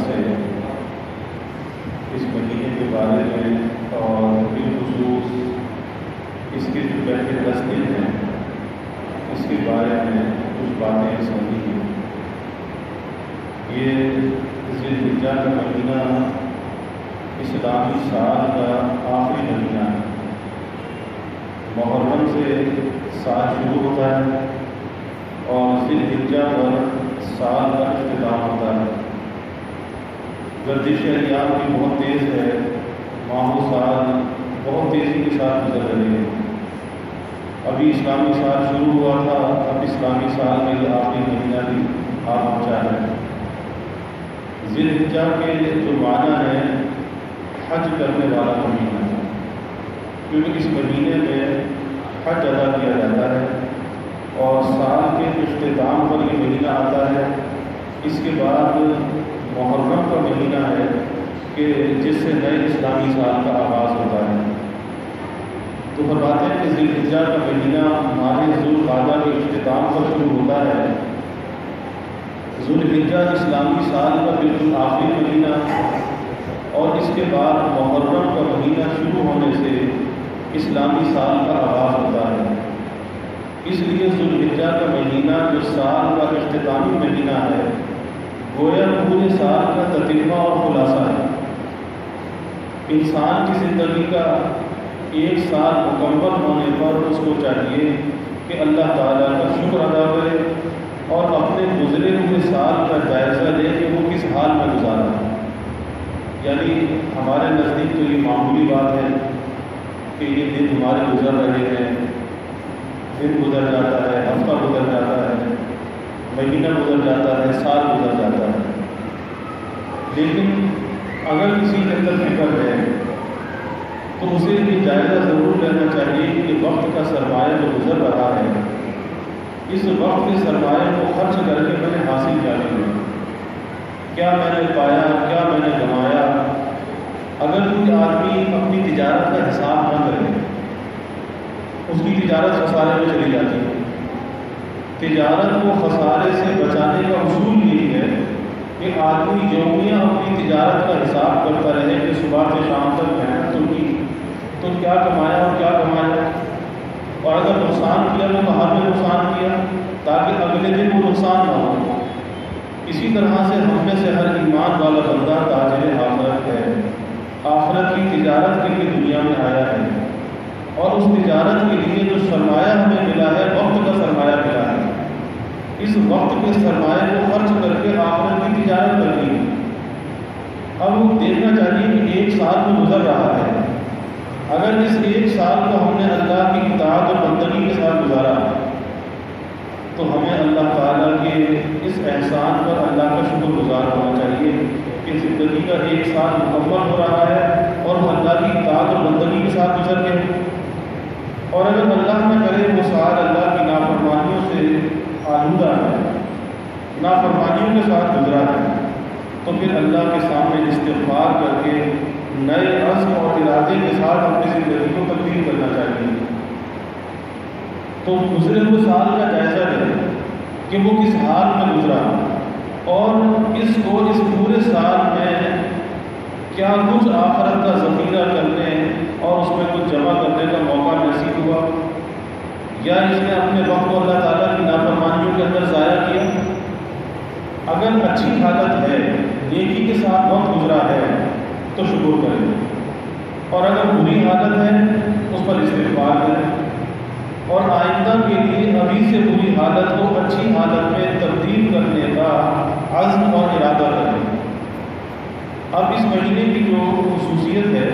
سے اس مہینے کے بارے میں اور بالخصوص اس کے جو پہلے 10 دن ہیں اس کے بارے میں کچھ باتیں سمجھی ہیں۔ یہ ذی الحجہ کا مہینہ اسلامی سال کا آخری مہینہ ہے۔ محرم سے سال شروع ہوتا ہے اور ذی الحجہ پر سال کا اختتام ہوتا ہے۔ گردش ایام بھی بہت تیز ہے، ماہ و سال بہت تیزی کے ساتھ گزر رہے ہیں۔ ابھی اسلامی سال شروع ہوا تھا، اب اسلامی سال کا یہ آخری مہینہ بھی آ پہنچا ہے۔ ذی الحجہ کے جو معنی ہے حج کرنے والا مہینہ ہے، کیونکہ اس مہینے میں حج ادا کیا جاتا ہے اور سال کے اختتام پر یہ مہینہ آتا ہے۔ اس کے بعد محرم کا مہینہ ہے کہ جس سے نئے اسلامی سال کا آغاز ہوتا ہے۔ تو فرماتے ہیں کہ ذی الحجہ کا مہینہ ماہ ذو القعدہ کے اختتام پر شروع ہوتا ہے۔ ذو الحجہ اسلامی سال کا بالکل آخری مہینہ اور اس کے بعد محرم کا مہینہ شروع ہونے سے اسلامی سال کا آغاز ہوتا ہے۔ اس لیے ذو الحجہ کا مہینہ جو سال کا اختتامی مہینہ ہے، گویا پورے سال کا تتمہ اور خلاصہ ہے۔ انسان کی زندگی کا ایک سال مکمل ہونے پر اس کو چاہیے کہ اللہ تعالیٰ کا شکر ادا کرے اور اپنے گزرے ہوئے سال کا جائزہ لے کہ وہ کس حال میں گزارا ہے۔ یعنی ہمارے نزدیک تو یہ معمولی بات ہے کہ یہ دن ہمارے گزر رہے ہیں، دن گزر جاتا ہے، ہفتہ گزر جاتا ہے، مہینہ گزر جاتا ہے، سال گزر جاتا ہے۔ لیکن اگر کسی کے اندر فکر ہے تو اسے یہ جائزہ ضرور لینا چاہیے کہ وقت کا سرمایہ جو گزر رہا ہے، اس وقت کے سرمایہ کو خرچ کر کے میں نے حاصل کیا نہیں، کیا میں نے پایا، کیا میں نے گنوایا۔ اگر کوئی آدمی اپنی تجارت کا حساب نہ کرے، اس کی تجارت خسارے میں چلی جاتی ہے۔ تجارت کو خسارے سے بچانے کا اصول یہی ہے کہ آدمی یومیہ اپنی تجارت کا حساب کرتا رہے کہ صبح سے شام تک محنت تو کی، تو کیا کمایا اور کیا کمایا، اور اگر نقصان کیا تو کہاں میں نقصان کیا تاکہ اگلے دن وہ نقصان نہ ہو۔ اسی طرح سے ہم میں سے ہر ایمان والا بندہ تاجر آخرت ہے، آخرت کی تجارت کے لیے دنیا میں آیا ہے، اور اس تجارت کے لیے جو سرمایہ ہمیں ملا ہے، وقت کا سرمایہ ملا ہے، اس وقت کے سرمایہ کو خرچ کر کے آخرت کی تجارت کرنی ہے۔ اب دیکھنا چاہیے کہ ایک سال تو گزر رہا ہے، اگر اس ایک سال کو ہم نے اللہ کی اطاعت اور بندگی کے ساتھ گزارا تو ہمیں اللہ تعالیٰ کے اس احسان پر اللہ کا شکر گزار ہونا چاہیے کہ زندگی کا ایک سال مکمل ہو رہا ہے اور اللہ کی اطاعت اور بندگی کے ساتھ گزر گئے۔ اور اگر اللہ نہ کرے وہ سال اللہ کی نافرمانیوں سے آلودہ ہے، نافرمانیوں کے ساتھ گزرا ہے، تو پھر اللہ کے سامنے استغفار کر کے نئے عزم اور ارادے کے ساتھ اپنی زندگی کو تبدیل کرنا چاہیے۔ تو گزرے ہوئے سال کا جائزہ لیں کہ وہ کس حال میں گزرا اور اس پورے سال میں کیا کچھ آخرت کا ذخیرہ کرنے اور اس میں کچھ جمع کرنے کا موقع نصیب ہوا، یا اس نے اپنے وقت کو اللہ تعالیٰ کی نافرمانیوں کے اندر ضائع کیا۔ اگر اچھی حالت ہے، نیکی کے ساتھ وقت گزرا ہے تو شکر کریں، اور اگر بری حالت ہے اس پر استغفار کریں، اور آئندہ کے لیے ابھی سے بری حالت کو اچھی حالت میں تبدیل کرنے کا عزم اور ارادہ کریں۔ اب اس مہینے کی جو خصوصیت ہے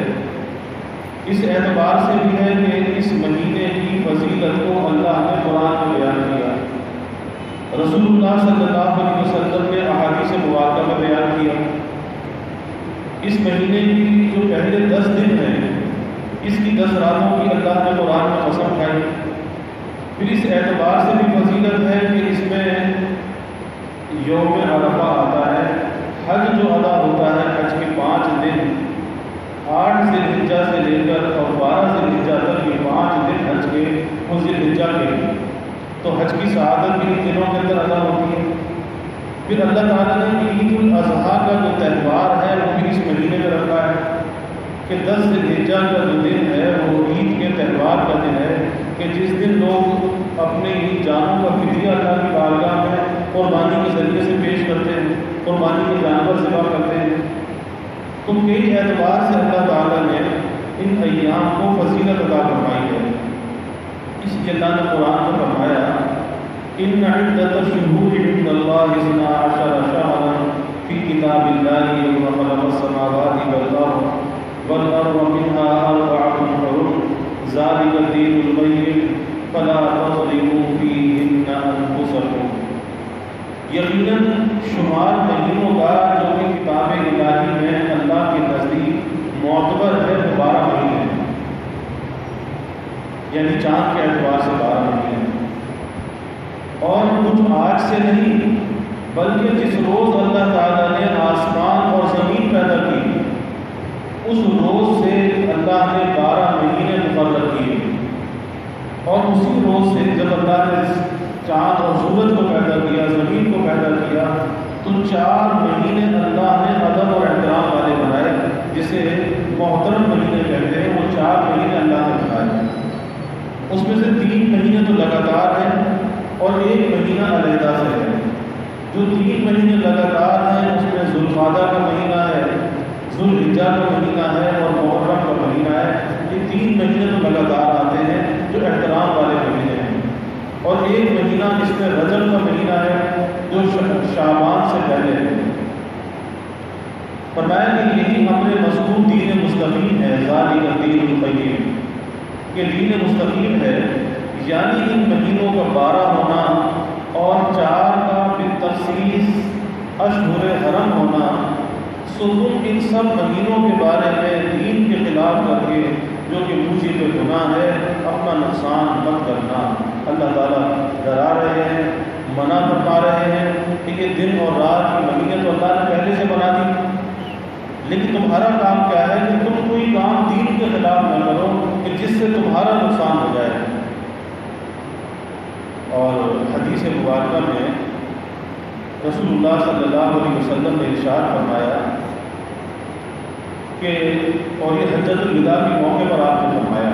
اس اعتبار سے بھی ہے کہ اس مہینے کی فضیلت کو اللہ نے قرآن میں بیان کیا، رسول اللہ صلی اللہ علیہ وسلم نے احادیث مبارکہ میں بیان کیا۔ اس مہینے کی جو پہلے 10 دن ہیں، اس کی 10 راتوں کی اللہ نے قرآن میں قسم کھائی۔ پھر اس اعتبار سے بھی فضیلت ہے کہ اس میں یوم عرفہ آتا ہے، حج جو ادا ہوتا ہے، حج کے 5 دن 8 ذی الحجہ سے لے کر اور 12 ذی الحجہ تک یہ 5 دن حج کے وہ ذی الحجہ کے، تو حج کی سعادت بھی ان دنوں کے اندر ادا ہوتی ہے۔ پھر اللہ تعالیٰ نے عید الاضحیٰ کا جو تہوار ہے وہ بھی اس مہینے میں رکھا ہے کہ 10 ذی الحجہ کا جو دن ہے وہ عید کے تہوار کا دن ہے کہ جس دن لوگ اپنے جانوں کا فدیہ اللہ کی بارگاہ میں قربانی کے ذریعے سے پیش کرتے ہیں، قربانی کے جانور ذبح کرتے ہیں۔ تو کئی اعتبار سے اللہ تعالیٰ نے ان ایام کو فضیلت عطا فرمائی ہے۔ اس لیے اللہ نے قرآن میں فرمایا ان عدۃ الشہور عند اللہ 12 شہرا فی کتاب اللہ یوم خلق السماوات والارض منها 4 حرم ذلک الدین القیم فلا تظلموا فیہن انفسکم۔ یقیناً شمار مہینوں کا جو کہ کتاب الہی میں اللہ کے نزدیک معتبر ہے وہ 12 مہینے ہیں، یعنی چاند کے اعتبار سے 12 مہینے ہیں، اور کچھ آج سے نہیں بلکہ جس روز اللہ تعالیٰ نے آسمان اور زمین پیدا کی اس روز سے اللہ نے 12 مہینے مقرر کیے، اور اسی روز سے جب اللہ نے چاند اور سورج کو پیدا کیا، زمین کو پیدا کیا، تو 4 مہینے اللہ نے ادب اور احترام والے بنائے، جسے محترم مہینے کہتے ہیں۔ وہ 4 مہینے اللہ نے بنائے، اس میں سے 3 مہینے تو لگاتار ہیں اور 1 مہینہ علیحدہ سے ہے۔ جو 3 مہینے لگاتار ہیں اس میں ذوالقعدہ کا مہینہ ہے، ذوالحجہ کا مہینہ ہے اور محرم کا مہینہ ہے۔ یہ 3 مہینے تو لگاتار آتے ہیں جو احترام والے مہینے ہیں، اور 1 مہینہ اس میں رجب کا مہینہ ہے جو شعبان سے پہلے ہے۔ فرمایا کہ یہی ہمارے مذکور دین مستقیم ہے، ذالک الدین القیم، کہ دین مستقیم ہے، یعنی ان مہینوں کا 12 ہونا اور 4 کا بالتخصیص اشہر حرم ہونا۔ سو تم ان سب مہینوں کے بارے میں دین کے خلاف کر کے جو کہ مجھے پہ گناہ ہے اپنا نقصان مت کرنا۔ اللہ تعالیٰ ڈرا رہے ہیں، منع فرما رہے ہیں کہ یہ دن اور رات کی مہینے تو اللہ نے پہلے سے بنا دی، لیکن تمہارا کام کیا ہے کہ تم کوئی کام دین کے خلاف نہ کرو کہ جس سے تمہارا نقصان ہو جائے۔ اور حدیث مبارکہ میں رسول اللہ صلی اللہ علیہ وسلم نے ارشاد فرمایا کہ، اور یہ حجۃ الوداع کے موقع پر آپ نے فرمایا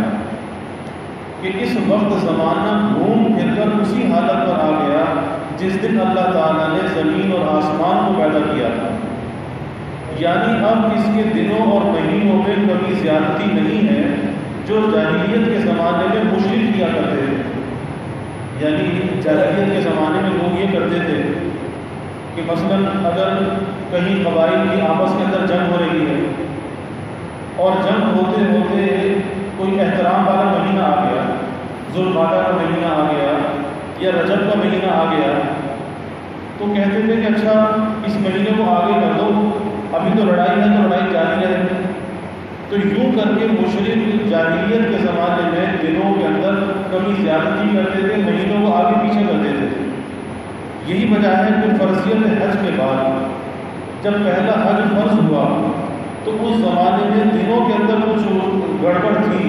کہ اس وقت زمانہ گھوم پھر کر اسی حالت پر آ گیا جس دن اللہ تعالیٰ نے زمین اور آسمان کو پیدا کیا تھا، یعنی اب اس کے دنوں اور مہینوں میں کبھی زیادتی نہیں ہے جو جاہلیت کے زمانے میں مشرک کیا کرتے تھے۔ یعنی جاہلیت کے زمانے میں لوگ یہ کرتے تھے کہ مثلاً اگر کہیں قبائل کی آپس کے اندر جنگ ہو رہی ہے اور جنگ ہوتے ہوتے کوئی احترام والا مہینہ آ گیا، ذوالقعدہ کا مہینہ آ گیا یا رجب کا مہینہ آ گیا، تو کہتے تھے کہ اچھا اس مہینے کو آگے کر دو، ابھی تو لڑائی ہے تو لڑائی جاری رہے۔ تو یوں کر کے مشرک جاہلیت کے زمانے میں دنوں کے اندر کمی زیادتی کرتے تھے، مہینوں کو آگے پیچھے کر دیتے تھے۔ یہی وجہ ہے کہ فرضیت حج کے بعد جب پہلا حج فرض ہوا تو اس زمانے میں دنوں کے اندر کچھ گڑبڑ تھی۔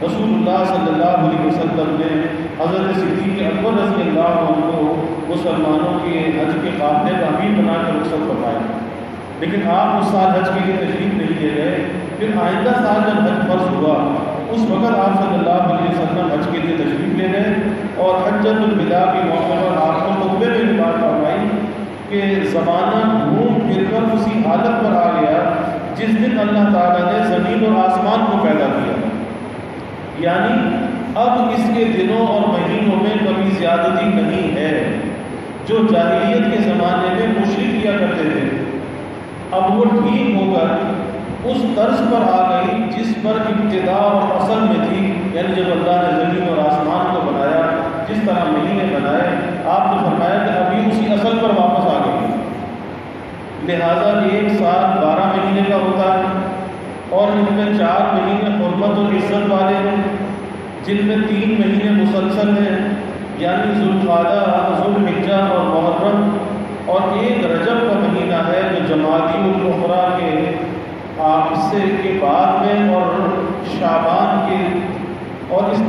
رسول اللہ صلی اللہ علیہ وسلم نے حضرت صدیق اکبر رضی اللہ عنہ کو مسلمانوں کے حج کے قافلے کا امیر بنا کر رخصت فرمایا، لیکن آپ اس سال حج کے لیے تشریف نہیں لے گئے۔ پھر آئندہ سال جب حج فرض ہوا اس وقت آپ صلی اللہ علیہ وسلم حج کے لیے تشریف لے گئے، اور حجۃ الوداع کے موقع پر آپ کو خطبے میں یہ بات فرمائی کہ زمانہ گھوم پھر کر اسی حالت پر آ گیا جس دن اللہ تعالیٰ نے زمین اور آسمان کو پیدا کیا، یعنی اب اس کے دنوں اور مہینوں میں کبھی زیادتی نہیں ہے جو جاہلیت کے زمانے میں مشرک کیا کرتے تھے۔ اب وہ ٹھیک ہو کر اس طرز پر آ گئی جس پر ابتدا اور اصل میں تھی، یعنی جب اللہ نے زمین اور آسمان کو بنایا، جس طرح مہینے بنائے، آپ نے فرمایا کہ ابھی اسی اصل پر واپس آ گئی۔ لہٰذا ایک سال 12 مہینے کا ہوتا ہے اور ان میں 4 مہینے حرمت اور عزت والے ہیں، جن میں 3 مہینے مسلسل ہیں، یعنی ذوالقعدہ، ذوالحجہ اور محرم، اور ایک رجب کا مہینہ ہے جو جمادی الاخری کے حصے کے بعد میں اور شعبان کے اور اس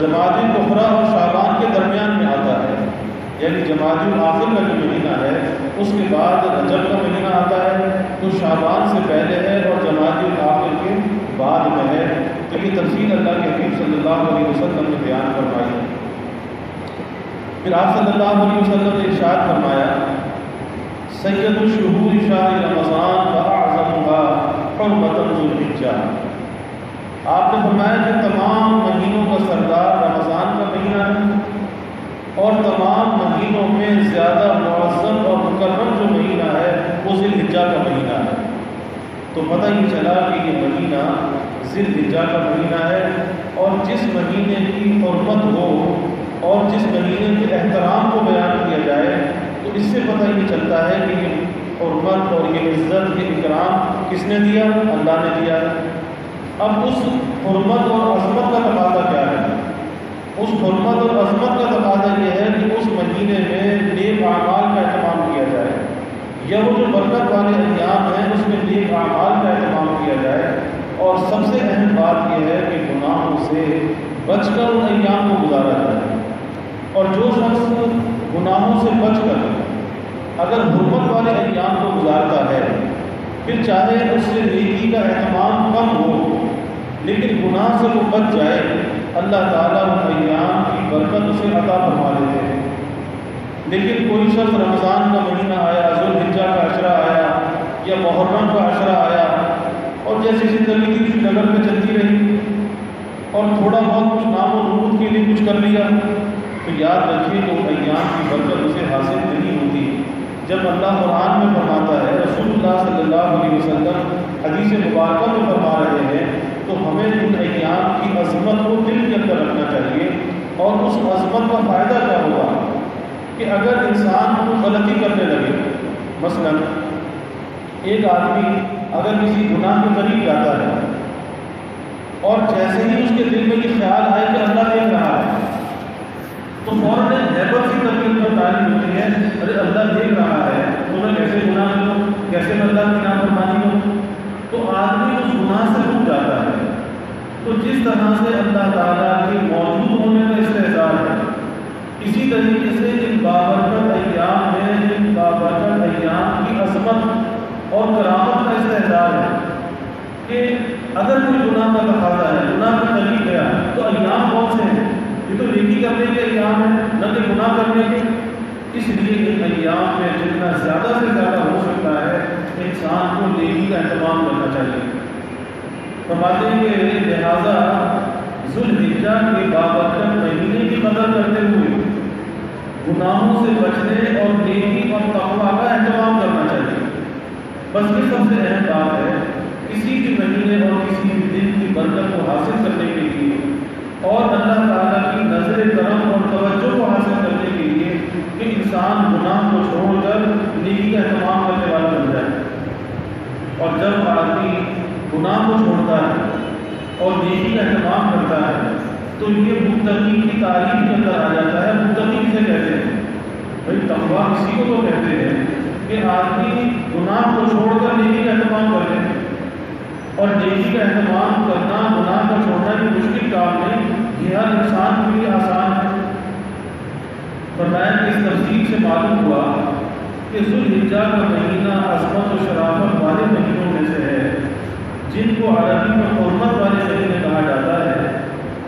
جمادی الاخری اور شعبان کے درمیان میں آتا ہے۔ یعنی جمادی الآخر کا جو مہینہ ہے اس کے بعد رجب کا مہینہ آتا ہے، تو شعبان سے پہلے ہے اور جمادی الآخر کے بعد میں ہے۔ تو یہ تفصیل اللہ کے حبیب صلی اللہ علیہ وسلم نے بیان فرمائی۔ پھر آپ صلی اللہ علیہ وسلم نے ارشاد فرمایا، سید الشہور شہر رمضان واعظمها حرمۃ ذو الحجہ۔ آپ نے فرمایا کہ تمام مہینوں کا سردار رمضان کا مہینہ ہے، اور تمام مہینوں میں زیادہ معظم اور مکرم جو مہینہ ہے وہ ذی الحجہ کا مہینہ ہے۔ تو پتہ ہی چلا کہ یہ مہینہ ذی الحجہ کا مہینہ ہے، اور جس مہینے کی حرمت ہو اور جس مہینے کے احترام کو بیان کیا جائے تو اس سے پتہ یہ چلتا ہے کہ یہ حرمت اور یہ عزت، یہ اکرام کس نے دیا؟ اللہ نے دیا۔ اب اس حرمت اور عظمت کا تقاضا کیا ہے؟ اس حرمت اور عظمت کا تقاضا یہ ہے کہ اس مہینے میں نیک اعمال کا اہتمام کیا جائے، یا وہ جو برکت والے ایام ہیں اس میں نیک اعمال کا اہتمام کیا جائے، اور سب سے اہم بات یہ ہے کہ گناہوں سے بچ کر ان ایام کو گزارا جائے۔ اور جو شخص گناہوں سے بچ کر اگر حرمت والے ایام کو گزارتا ہے، پھر چاہے اس سے نیکی کا اہتمام کم ہو لیکن گناہ سے وہ بچ جائے، اللہ تعالیٰ ان ایام کی برکت اسے عطا فرما دیتے ہیں۔ لیکن کوئی شخص رمضان کا مہینہ آیا، ذو الحجہ کا عشرہ آیا یا محرم کا عشرہ آیا، اور جیسی زندگی تھی اسی نگر میں چلتی رہی اور تھوڑا بہت کچھ نام و نمود کے لیے کچھ کر لیا، تو یاد رکھیے کہ ان ایام کی برکت اسے حاصل نہیں ہوتی۔ جب اللہ قرآن میں فرماتا ہے، رسول اللہ صلی اللہ علیہ وسلم حدیث مبارکہ میں فرما رہے ہیں، تو ہمیں ان ایام کی عظمت کو دل کے اندر رکھنا چاہیے۔ اور اس عظمت کا فائدہ کیا ہوگا کہ اگر انسان کو غلطی کرنے لگے، مثلا ایک آدمی اگر کسی گناہ کے قریب جاتا ہے اور جیسے ہی اس کے دل میں یہ خیال آئے کہ اللہ دیکھ رہا ہے، تو فوراً ہیبت سی طبیعت پر تعلیم ہوتی ہے، ارے اللہ دیکھ رہا ہے تو میں کیسے گناہ کروں، کیسے میں اللہ کی نافرمانی کروں، تو آدمی اس گناہ سے رک جاتا ہے۔ تو جس طرح سے اللہ تعالیٰ کے موجود ہونے کا استحضار ہے، اسی طریقے سے ان بابرکت ایام میں ان بابرکت ایام کی عظمت اور کرامت کا استحضار ہے کہ اگر کوئی گناہ کا تقاضا ہے، گناہ کے قریب گیا، تو ایام کون سے ہیں؟ یہ تو نیکی کرنے کے ایام ہیں، نہ کہ گناہ کرنے کے۔ اس لیے ان ایام میں جتنا زیادہ سے زیادہ ہو سکتا ہے انسان کو نیکی کا اہتمام کرنا چاہیے۔ فرماتے ہیں کہ لہٰذا ذو الحجہ کے بابرکت مہینے کی قدر کرتے ہوئے گناہوں سے بچنے اور نیکی اور تقویٰ کا اہتمام کرنا چاہیے۔ بس یہ سب سے اہم بات ہے، کسی بھی مہینے اور کسی بھی دن کی برکت کو حاصل کرنے کے لیے اور اللہ تعالیٰ کی نظر کرم اور توجہ کو حاصل کرنے کے لیے کہ انسان گناہ کو چھوڑ کر نیکی کا اہتمام کرنے والا بن جائے۔ اور جب آدمی گناہ کو چھوڑتا ہے اور نیکی کا اہتمام کرتا ہے تو یہ متقی کی تعریف کے اندر آ جاتا ہے۔ متقی کسے کہتے ہیں؟ بھائی تقویٰ اسی کو تو کہتے ہیں کہ آدمی گناہ کو چھوڑ کر نیکی کا اہتمام کر لے، اور نیکی کا اہتمام کرنا گناہ کو چھوڑنا بھی مشکل کام نہیں، یہ ہر انسان کے لیے آسان ہے۔ فرمایا کہ اس تفصیل سے معلوم ہوا کہ ذو الحجہ کا مہینہ عظمت و شرافت والے مہینوں میں سے ہے، جن کو عربی میں حرمت والے مہینے کہا جاتا ہے،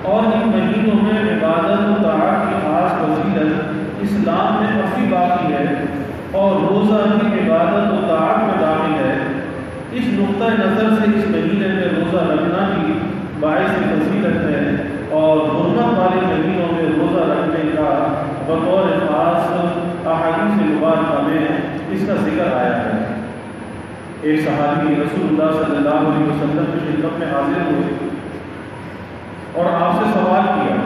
اور ان مہینوں میں عبادت و طاعت کی خاص فضیلت اسلام میں کافی باقی ہے، اور روزہ کی عبادت و طاعت میں داخل ہے۔ اس نقطۂ نظر سے اس مہینے میں روزہ رکھنا بھی باعث فضیلت ہے، اور حرمت والے مہینوں میں روزہ رکھنے کا بطور خاص احادیث مبارکہ میں اس کا ذکر آیا ہے۔ ایک صحابی رسول اللہ صلی اللہ علیہ وسلم کی خدمت میں حاضر ہوئے اور آپ سے سوال کیا۔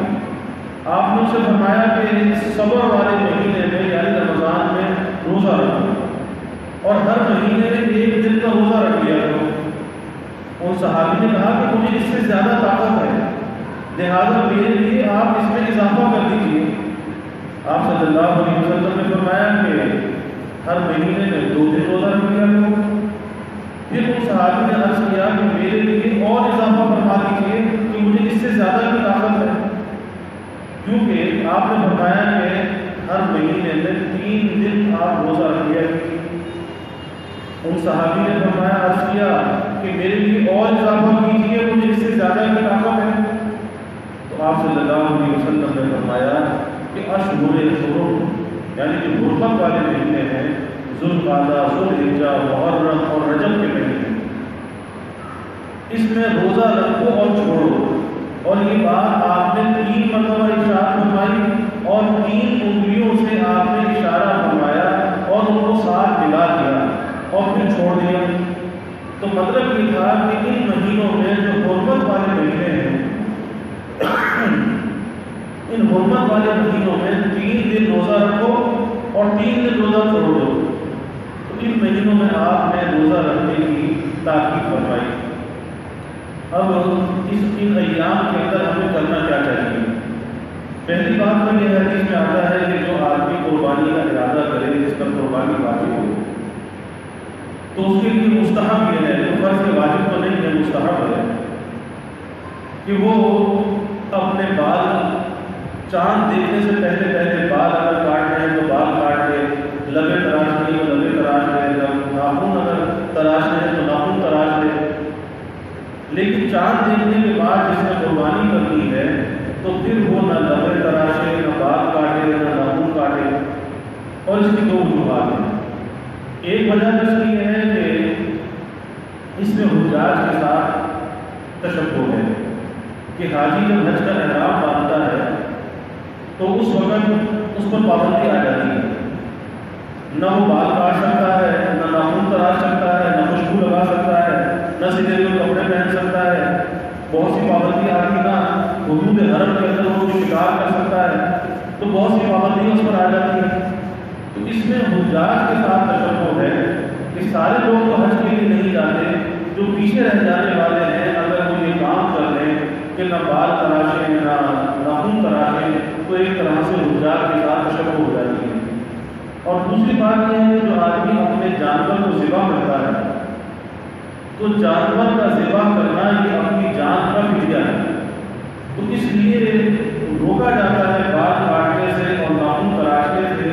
آپ نے اسے فرمایا کہ صبر والے مہینے میں یعنی رمضان میں روزہ رکھو، اور ہر مہینے میں ایک دن کا روزہ رکھ لیا کرو۔ ان صحابی نے کہا کہ مجھے اس سے زیادہ طاقت ہے، لہٰذا میرے لیے آپ اس میں اضافہ کر دیجیے۔ آپ صلی اللہ علیہ وسلم نے فرمایا کہ ہر مہینے میں 2 دن روزہ رکھ لیا کرو۔ پھر ان صحابی نے عرض کیا کہ میرے لیے اور اضافہ فرما دیجیے کہ مجھے اس سے زیادہ کی طاقت ہے، کیونکہ آپ نے فرمایا کہ ہر مہینے میں 3 دن آپ روزہ رکھ لیا کیجیے۔ ان صحابی نے فرمایا، عرض کیا کہ میرے لیے اور اضافہ کیجیے، مجھے اس سے زیادہ کی طاقت ہے۔ تو آپ صلی اللہ علیہ وسلم نے فرمایا کہ اشہر الحرم، یعنی جو حرمت والے مہینے ہیں، ذوالقعدہ، ذوالحجہ، محرم اور رجب کے مہینے، اس میں روزہ رکھو اور چھوڑو۔ اور یہ بات آپ نے 3 مرتبہ ارشاد فرمائی اور 3 انگلیوں سے آپ نے اشارہ فرمایا اور ان کو ساتھ ملا دیا اور پھر چھوڑ دیا۔ تو مطلب یہ تھا کہ ان مہینوں میں جو حرمت والے مہینے ہیں، ان حرمت والے مہینوں میں 3 دن روزہ رکھو اور 3 دن روزہ چھوڑ دو۔ تو ان مہینوں میں آپ نے روزہ رکھنے کی تاکید فرمائی۔ اب ان ایام کے اندر ہمیں کرنا کیا چاہیے؟ پہلی بات تو یہ حدیث میں آتا ہے کہ جو آدمی قربانی کا ارادہ کرے، جس پر قربانی واجب ہو، تو اس کے لیے مستحب یہ ہے، جو فرض واجب تو نہیں ہے، مستحب ہے کہ وہ اپنے بال چاند دیکھنے سے پہلے بال اگر کاٹنے ہیں تو بال کاٹ لے، لبے تراشنے تو لبے تراش لے، ناخن اگر تراشنے ہیں تو ناخن تراش لے۔ لیکن چاند دیکھنے کے بعد جس نے قربانی کرنی ہے تو پھر وہ نہ لبے تراشے، نہ بال کاٹے، نہ ناخن کاٹے۔ اور اس کی 2 وجوہات ہیں۔ ایک وجہ اس کی یہ ہے کہ اس میں حجاج کے ساتھ تشبہ ہے کہ حاجی جب حج کا احرام باندھتا ہے تو اس وقت اس پر پابندی آ جاتی ہے، نہ وہ بال کاٹ سکتا ہے، نہ ناخن تراش سکتا ہے، نہ خوشبو لگا سکتا ہے، نہ سیدھے ہوئے کپڑے پہن سکتا ہے۔ بہت سی پابندی آتی نہ حدود حرم کے اندر وہ شکار کر سکتا ہے، تو بہت سی پابندیاں اس پر آ جاتی ہیں۔ تو اس میں حجاج کے ساتھ تشبہ ہے کہ سارے لوگ تو حج کے لیے نہیں جاتے، جو پیچھے رہ جانے والے ہیں اگر وہ یہ کام کر لیں کہ نہ بال تراشیں نہ ناخن تراشیں تو ایک طرح سے حجاج کے ساتھ تشبہ ہو جاتی ہے۔ اور دوسری بات یہ ہے کہ جو آدمی اپنے جانور کو ذبح کرتا ہے تو جانور کا ذبح کرنا یہ اپنی جان کا فدیہ ہے، تو اس لیے روکا جاتا ہے بال کاٹنے سے اور ناخن تراشنے سے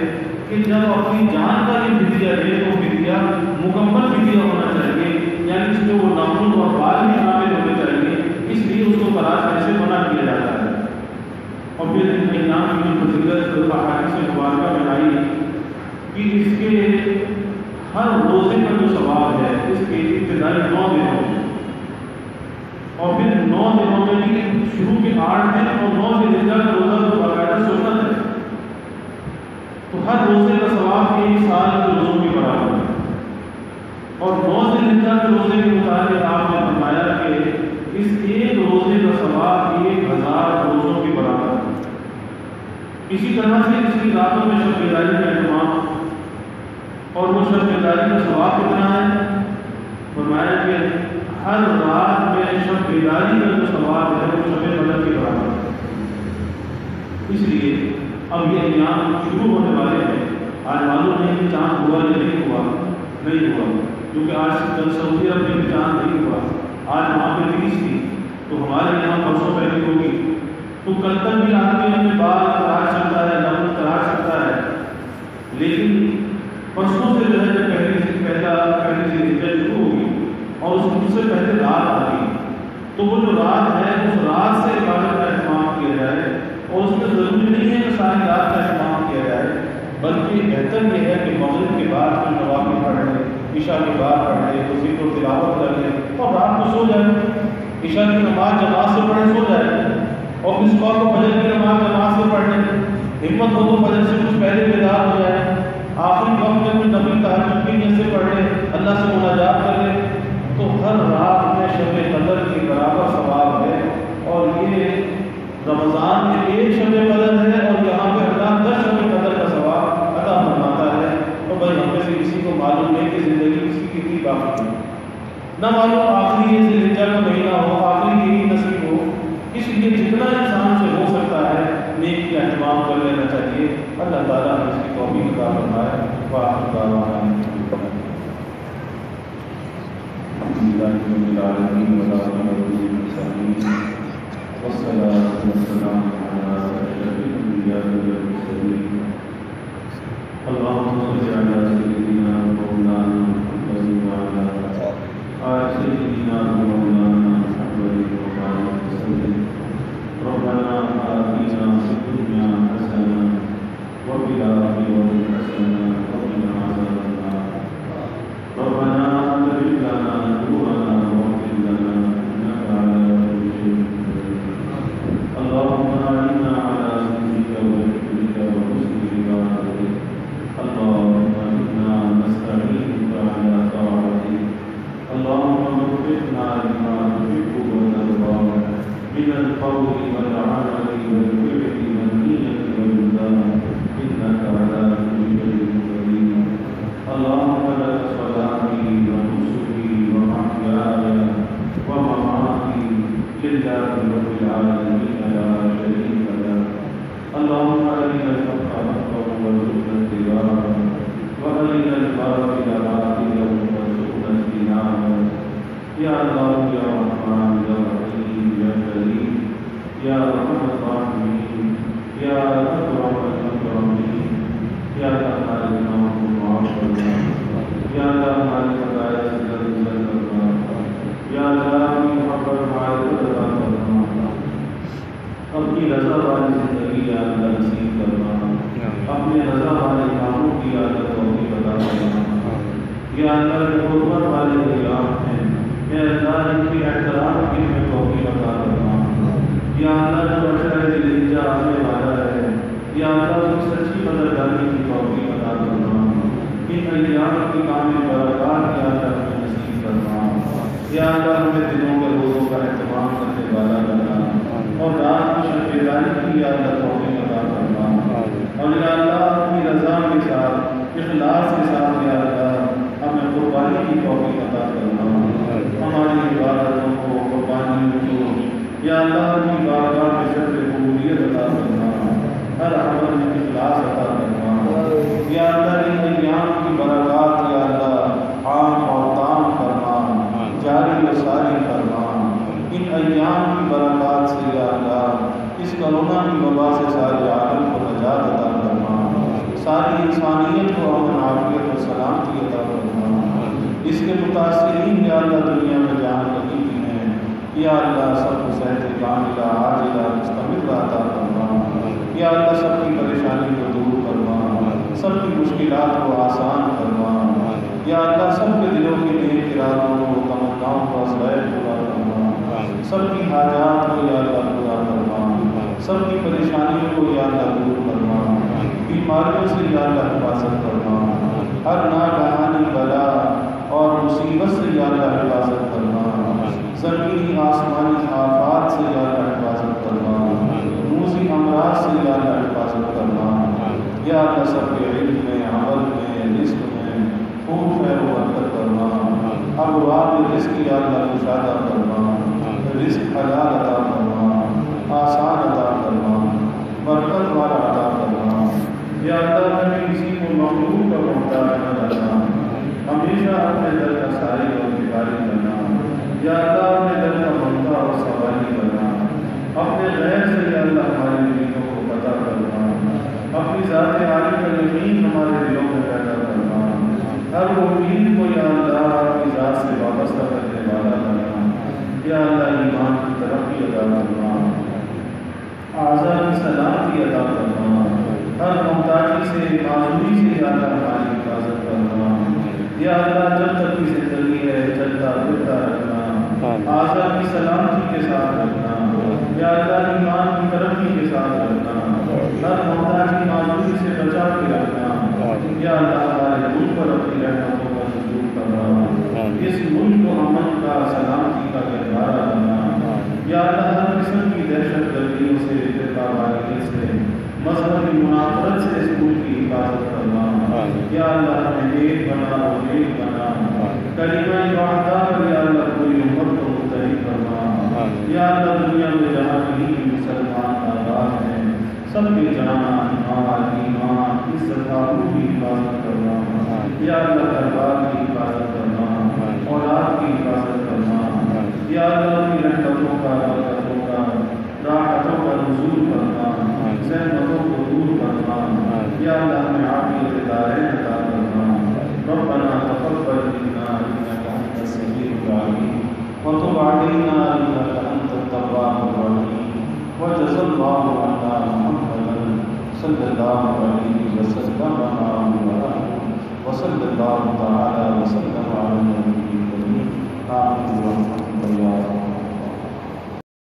کہ جب اپنی جان کا یہ فدیہ دے تو فدیہ مکمل فدیہ ہونا چاہیے، یعنی اس میں وہ ناخن اور بال بھی شامل ہونے چاہیے، اس لیے اس کو تراشنے سے منع کیا جاتا ہے۔ اور پھر ان ایام کی فضیلت احادیث مبارکہ میں آئی کہ اس کے ہر روزے کا جو ثواب ہے اس کے ابتدائی 9 دنوں میں، اور پھر 9 دنوں میں بھی شروع کے 8 دن اور 9 ذوالحجہ کا روزہ تو باقاعدہ سنت ہے، تو ہر روزے کا ثواب 1 سال کے روزوں کے برابر ہے۔ اور 9 ذوالحجہ کے روزے کے مطابق آپ نے فرمایا کہ اس ایک روزے کا ثواب 1000 روزوں کے برابر ہے۔ اسی طرح سے اس کی راتوں میں شب بیداری کا اہتمام، اور وہ شب بیداری کا ثواب کتنا ہے؟ فرمایا کہ ہر رات میں شب بیداری کا جو ثواب ہے وہ شب قدر کے برابر ہے۔ اس لیے اب یہ ایام شروع ہونے والے ہیں، آج معلوم نہیں کہ چاند ہوا یا نہیں ہوا، کیونکہ آج کل سعودی عرب میں بھی چاند نہیں ہوا، آج وہاں پہ 30 تھی تو ہمارے یہاں پرسوں پہلے ہوگی، تو کل تک بھی آدمی اپنے بال تراش سکتا ہے، ناخن تراش سکتا ہے، لیکن پرسوں سے جو ہے جب پہلی ذوالحجہ شروع ہوگی اور اس سے پہلے رات آتی، تو وہ جو رات ہے اس رات سے عبادت کا اہتمام کیا جائے، اور اس میں ضروری نہیں ہے کہ ساری رات کا اہتمام کیا جائے، بلکہ بہتر یہ ہے کہ مغرب کے بعد کوئی نوافل پڑھ لیں، عشاء کے بعد پڑھ لیں، تو ذکر و تلاوت کر لیں اور رات کو سو جائیں، عشاء کی نماز جماعت سے پڑھیں سو جائیں، اور اس وقت کو فجر کی نماز جماعت سے پڑھ لیں، ہمت ہو تو فجر سے کچھ پہلے بیدار ہو جائیں، آخری وقت میں کچھ نفل تہجد کی نیت سے پڑھ لیں، اللہ سے مناجات کر لیں، تو ہر رات میں شب قدر کے برابر ثواب ہے۔ اور یہ رمضان میں 1 شب قدر ہے اور یہاں پہ اللہ 10 شب قدر کا ثواب عطا فرماتا ہے۔ تو بھائی ہم میں سے کسی کو معلوم نہیں کہ زندگی کسی کی کتنی باقی ہے، نہ معلوم آخری ذوالحجہ کا مہینہ ہو، آخری یہی نصیب ہو، اس لیے جتنا انسان سے ہو سکتا ہے نیکی کا اہتمام کر لینا چاہیے۔ اللہ تعالیٰ ہمیں اس کی توفیق عطا فرمائے۔ وآخر دعوانا والصلاة والسلام على أشرف الأنبياء والمرسلين اللهم صل على سيدنا مولانا محمد وعلى آل سيدنا مولانا محمد وسلم. ربنا آتنا في الدنيا حسنة وفي الآخرة حسنة وقنا عذاب النار. ربنا اغفر لنا ذنوبنا واغفر لنا إنك على كل شيء قدير. اللهم أعنا على ذكرك وذكرك وحسن عبادتك. اللهم إنا نستعينك على طاعتك. اللهم وفقنا لما تحب وترضى من القول والعمل والفعل والنية والإنسان إنك على كل شيء قدير. اللهم لك صلاتي ونسكي ومحياي ومماتي لله رب العالمين لا شريك له. اللهم أرنا الحق حقا وارزقنا اتباعه وأرنا الباطل باطلا وارزقنا اجتنابه. يا الله يا رحمن يا رحيم يا كريم يا أرحم الراحمين يا أكرم الأكرمين يا خالق المعاف يا خالق الآيات یا اللہ کی محبت معرفت عطا فرما. اپنی رضا والی زندگی یا اللہ نصیب فرما. اپنے رضا والے کاموں کی عادت توفیق عطا فرما. یا اللہ کے قربت والے ایام ہیں، اے اللہ ان کی احترام کی میں توفیق عطا فرما. یا اللہ جو اشرار ذلجہ آنے والا ہے، یا اللہ اس کی سچی قدردانی کی توفیق عطا فرما. ان ایام کی کامل برکات یا اللہ ہمیں نصیب فرما. یا اللہ ہمیں دنوں کے روزوں کا اہتمام کرنے والا بنا اور رات کی شب بیداری کی یا اللہ توفیق عطا فرما. اور یا اللہ اپنی رضا کے ساتھ اخلاص کے ساتھ یا اللہ ہمیں قربانی کی توفیق عطا فرما. ہماری عبادتوں کو قربانیوں کو یا اللہ کی بارگاہ میں شرط قبولیت عطا فرما. ہر عمل میں اخلاص عطا فرما. یا اللہ ان ایام کی برکات یا اللہ عام اور تام فرما، جاری و ساری فرما. ان ایام کی برکات سے یا اللہ اس کرونا کی وبا سے سارے عالم کو نجات عطا فرما. ساری انسانیت کو امن عافیت و سلامتی عطا فرما. اس کے متاثرین یا اللہ دنیا میں جہاں لگی ہوئی ہیں یا اللہ سب کو صحت کاملہ عاجلہ مستمرہ عطا فرما. یا اللہ سب کی پریشانی کو دور فرما، سب کی مشکلات کو آسان فرما. یا اللہ سب کے دلوں کے نیک ارادوں کو تمناؤں کو غیر پورا فرما. سب کی حاجات کو یا اللہ پورا فرما. سب کی پریشانیوں کو یا اللہ دور فرما. بیماریوں سے یا اللہ حفاظت فرما. ہر ناگہانی بلا اور مصیبت سے یا اللہ حفاظت فرما. زمینی آسمانی آفات سے یا اللہ حفاظت فرما. موذی امراض سے یا اللہ حفاظت فرما. یا اللہ سب کے علم میں، عمل میں، رزق میں خوب خیر و برکت فرما. ابواب رزق یا اللہ کشادہ فرما. رزق حلال عطا فرما، آسان عطا فرما، برکت والا عطا فرما. یا اللہ ہمیں کسی کو مخلوق کا محتاج نہ بننا، ہمیشہ اپنے در کا ساری اور بھکاری بننا. یا اللہ اپنے در کا بندہ اور سوالی بننا. اپنے غیر سے یا اللہ ہمارے امیدوں کو پتہ کرنا. اپنی ذات عالی کا یقین ہمارے دلوں میں پیدا کرنا. ہر امید کو یا اللہ اپنی ذات سے وابستہ کرنے والا بننا. یا اللہ ایمان کی ترقی عطا کرنا، اعضاء کی سلامتی عطا کرنا. ہر محتاجی سے، معذوری سے یا اللہ ہماری حفاظت کرنا. یا اللہ جب تک کی زندگی ہے چلتا پھرتا رکھنا، اعضاء کی سلامتی کے ساتھ رکھنا. یا اللہ ایمان کی ترقی کے ساتھ رکھنا. ہر محتاجی معذوری سے بچا کے رکھنا. یا اللہ ہمارے ملک پر اپنی رحمتوں کا نزول کرنا. اس ملک کو امن کا، سلامتی کا گہوارہ بننا. یا اللہ ہر قسم کی دہشت گردیوں سے، فرقہ واریت سے، مذہبی منافرت سے اس ملک کی حفاظت کرنا. یا اللہ ہمیں نیک بنا، نیک بنا. کلمہ واحدہ پر یا اللہ پوری امت کو متحد فرما. یا اللہ دنیا میں جہاں کہیں بھی مسلمان آباد ہیں سب کے جان، مال، ایمان، عزت آبرو کی حفاظت کرنا. یا اللہ دربار کی حفاظت کرنا، اولاد کی حفاظت کرنا. یا اللہ کی رحمتوں کا، برکتوں کا، راحتوں کا نزول کرنا، زحمتوں کو دور کرنا. یا اللہ ہمیں عافیت عطا وجزا اللہ عنا محمدا صلی اللہ علیہ وسلم وصلی اللہ تعالی وسلم علی نبی کریم آمین.